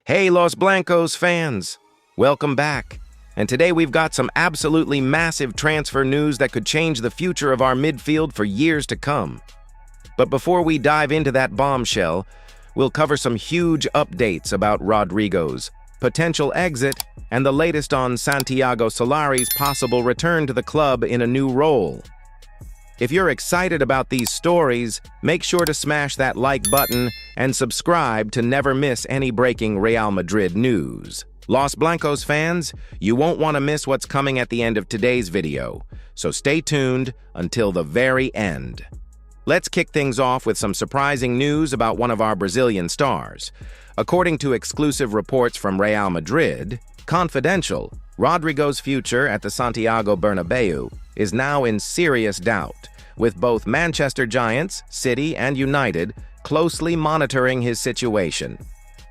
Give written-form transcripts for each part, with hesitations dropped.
Hey Los Blancos fans, welcome back. And today we've got some absolutely massive transfer news that could change the future of our midfield for years to come. But before we dive into that bombshell, we'll cover some huge updates about Rodrigo's potential exit and the latest on Santiago Solari's possible return to the club in a new role. If you're excited about these stories, make sure to smash that like button and subscribe to never miss any breaking Real Madrid news. Los Blancos fans, you won't want to miss what's coming at the end of today's video, so stay tuned until the very end. Let's kick things off with some surprising news about one of our Brazilian stars. According to exclusive reports from Real Madrid, confidential, Rodrigo's future at the Santiago Bernabeu is now in serious doubt, with both Manchester Giants, City, and United closely monitoring his situation.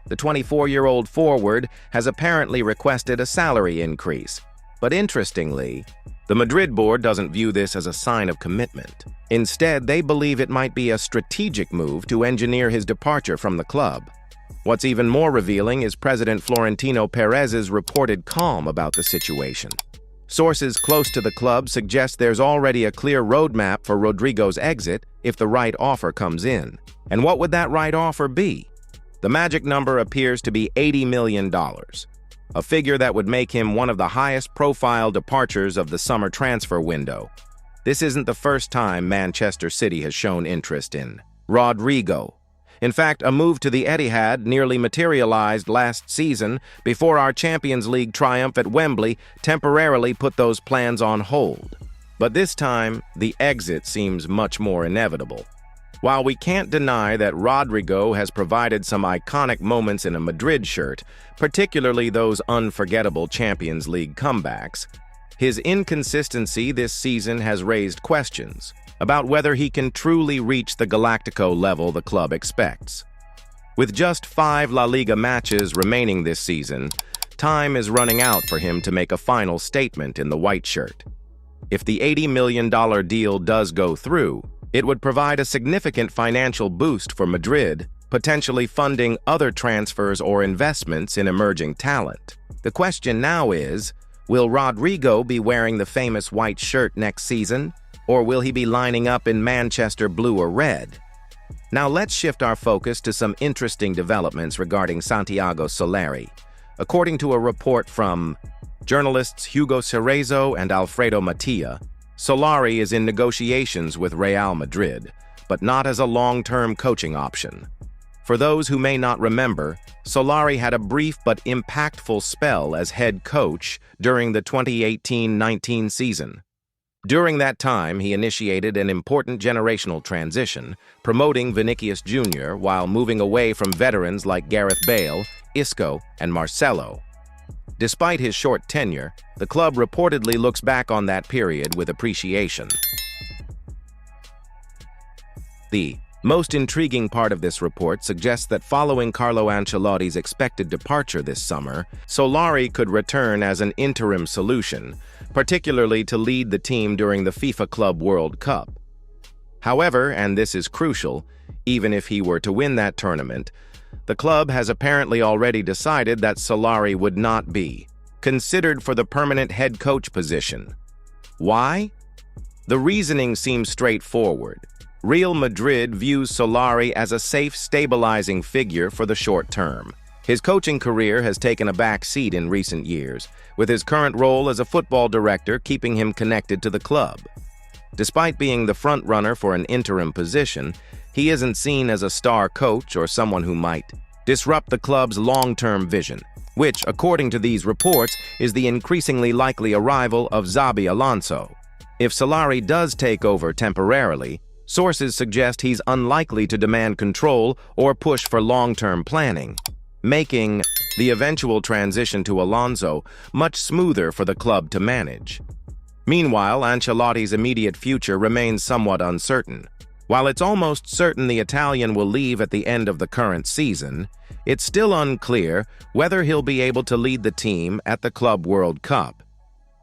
The 24-year-old forward has apparently requested a salary increase, but interestingly, the Madrid board doesn't view this as a sign of commitment. Instead, they believe it might be a strategic move to engineer his departure from the club. What's even more revealing is President Florentino Perez's reported calm about the situation. Sources close to the club suggest there's already a clear roadmap for Rodrigo's exit if the right offer comes in. And what would that right offer be? The magic number appears to be $80 million, a figure that would make him one of the highest-profile departures of the summer transfer window. This isn't the first time Manchester City has shown interest in Rodrigo. In fact, a move to the Etihad nearly materialized last season before our Champions League triumph at Wembley temporarily put those plans on hold. But this time, the exit seems much more inevitable. While we can't deny that Rodrigo has provided some iconic moments in a Madrid shirt, particularly those unforgettable Champions League comebacks, his inconsistency this season has raised questions about whether he can truly reach the Galactico level the club expects. With just 5 La Liga matches remaining this season, time is running out for him to make a final statement in the white shirt. If the $80 million deal does go through, it would provide a significant financial boost for Madrid, potentially funding other transfers or investments in emerging talent. The question now is, will Rodrigo be wearing the famous white shirt next season? Or will he be lining up in Manchester blue or red? Now let's shift our focus to some interesting developments regarding Santiago Solari. According to a report from journalists Hugo Cerezo and Alfredo Mattia, Solari is in negotiations with Real Madrid, but not as a long-term coaching option. For those who may not remember, Solari had a brief but impactful spell as head coach during the 2018-19 season. During that time, he initiated an important generational transition, promoting Vinicius Jr. while moving away from veterans like Gareth Bale, Isco, and Marcelo. Despite his short tenure, the club reportedly looks back on that period with appreciation. The most intriguing part of this report suggests that following Carlo Ancelotti's expected departure this summer, Solari could return as an interim solution, particularly to lead the team during the FIFA Club World Cup. However, and this is crucial, even if he were to win that tournament, the club has apparently already decided that Solari would not be considered for the permanent head coach position. Why? The reasoning seems straightforward. Real Madrid views Solari as a safe, stabilizing figure for the short term. His coaching career has taken a back seat in recent years, with his current role as a football director keeping him connected to the club. Despite being the front-runner for an interim position, he isn't seen as a star coach or someone who might disrupt the club's long-term vision, which, according to these reports, is the increasingly likely arrival of Xabi Alonso. If Solari does take over temporarily, sources suggest he's unlikely to demand control or push for long-term planning, making the eventual transition to Alonso much smoother for the club to manage. Meanwhile, Ancelotti's immediate future remains somewhat uncertain. While it's almost certain the Italian will leave at the end of the current season, it's still unclear whether he'll be able to lead the team at the Club World Cup.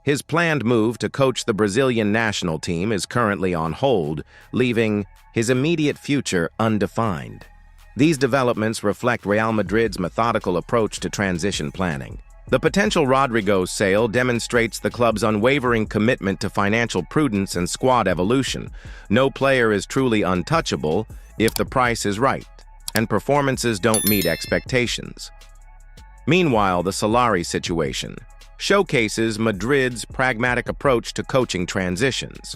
His planned move to coach the Brazilian national team is currently on hold, leaving his immediate future undefined. These developments reflect Real Madrid's methodical approach to transition planning. The potential Rodrigo sale demonstrates the club's unwavering commitment to financial prudence and squad evolution. No player is truly untouchable if the price is right, and performances don't meet expectations. Meanwhile, the Solari situation showcases Madrid's pragmatic approach to coaching transitions.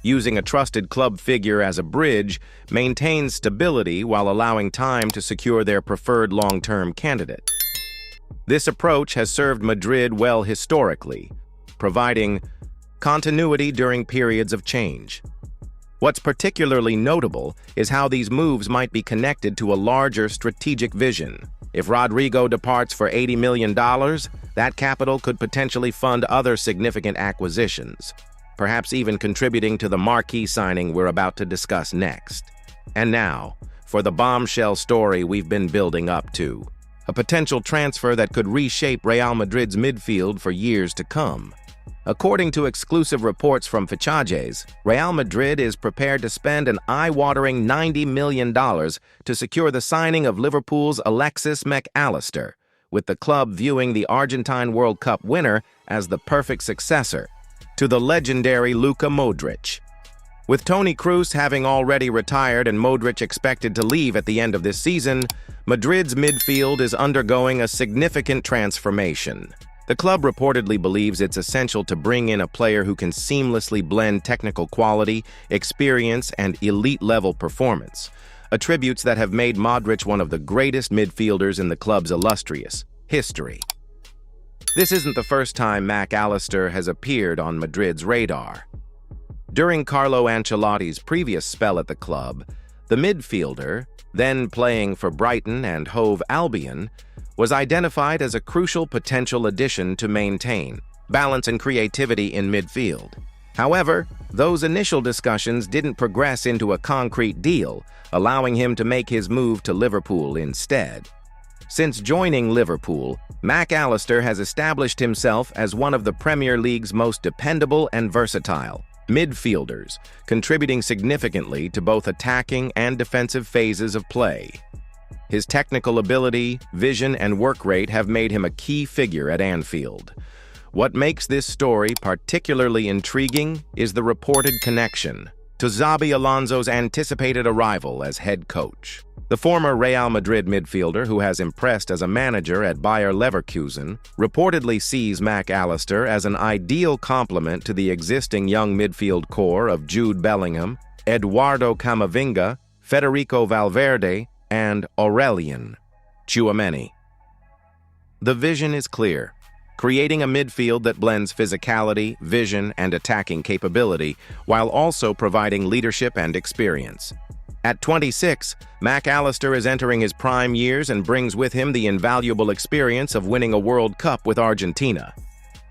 Using a trusted club figure as a bridge maintains stability while allowing time to secure their preferred long-term candidate. This approach has served Madrid well historically, providing continuity during periods of change. What's particularly notable is how these moves might be connected to a larger strategic vision. If Rodrigo departs for $80 million, that capital could potentially fund other significant acquisitions, perhaps even contributing to the marquee signing we're about to discuss next. And now, for the bombshell story we've been building up to. A potential transfer that could reshape Real Madrid's midfield for years to come. According to exclusive reports from Fichajes, Real Madrid is prepared to spend an eye-watering $90 million to secure the signing of Liverpool's Alexis Mac Allister, with the club viewing the Argentine World Cup winner as the perfect successor to the legendary Luka Modric. With Toni Kroos having already retired and Modric expected to leave at the end of this season, Madrid's midfield is undergoing a significant transformation. The club reportedly believes it's essential to bring in a player who can seamlessly blend technical quality, experience, and elite-level performance, attributes that have made Modric one of the greatest midfielders in the club's illustrious history. This isn't the first time Mac Allister has appeared on Madrid's radar. During Carlo Ancelotti's previous spell at the club, the midfielder, then playing for Brighton and Hove Albion, was identified as a crucial potential addition to maintain balance and creativity in midfield. However, those initial discussions didn't progress into a concrete deal, allowing him to make his move to Liverpool instead. Since joining Liverpool, Mac Allister has established himself as one of the Premier League's most dependable and versatile midfielders, contributing significantly to both attacking and defensive phases of play. His technical ability, vision, and work rate have made him a key figure at Anfield. What makes this story particularly intriguing is the reported connection to Xabi Alonso's anticipated arrival as head coach. The former Real Madrid midfielder, who has impressed as a manager at Bayer Leverkusen, reportedly sees Mac Allister as an ideal complement to the existing young midfield core of Jude Bellingham, Eduardo Camavinga, Federico Valverde, and Aurelien Tchouameni. The vision is clear, creating a midfield that blends physicality, vision, and attacking capability, while also providing leadership and experience. At 26, Mac Allister is entering his prime years and brings with him the invaluable experience of winning a World Cup with Argentina.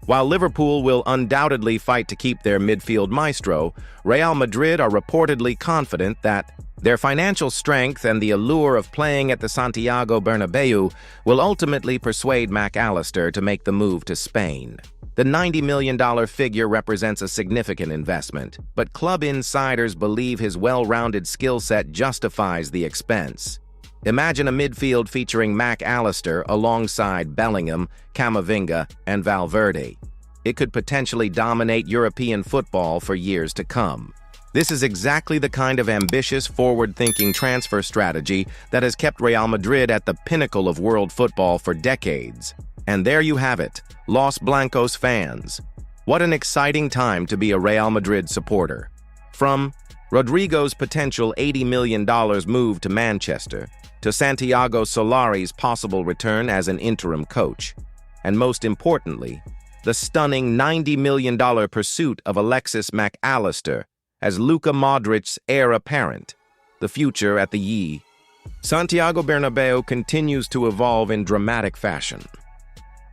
While Liverpool will undoubtedly fight to keep their midfield maestro, Real Madrid are reportedly confident that their financial strength and the allure of playing at the Santiago Bernabeu will ultimately persuade Mac Allister to make the move to Spain. The $90 million figure represents a significant investment, but club insiders believe his well-rounded skill set justifies the expense. Imagine a midfield featuring Mac Allister alongside Bellingham, Camavinga, and Valverde. It could potentially dominate European football for years to come. This is exactly the kind of ambitious, forward-thinking transfer strategy that has kept Real Madrid at the pinnacle of world football for decades. And there you have it, Los Blancos fans. What an exciting time to be a Real Madrid supporter. From Rodrigo's potential $80 million move to Manchester, to Santiago Solari's possible return as an interim coach, and most importantly, the stunning $90 million pursuit of Alexis Mac Allister as Luka Modric's heir apparent, the future at the Santiago Bernabeu continues to evolve in dramatic fashion.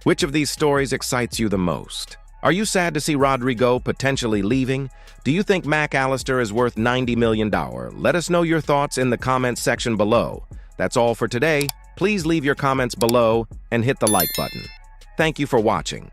Which of these stories excites you the most? Are you sad to see Rodrigo potentially leaving? Do you think Mac Allister is worth $90 million? Let us know your thoughts in the comments section below. That's all for today. Please leave your comments below and hit the like button. Thank you for watching.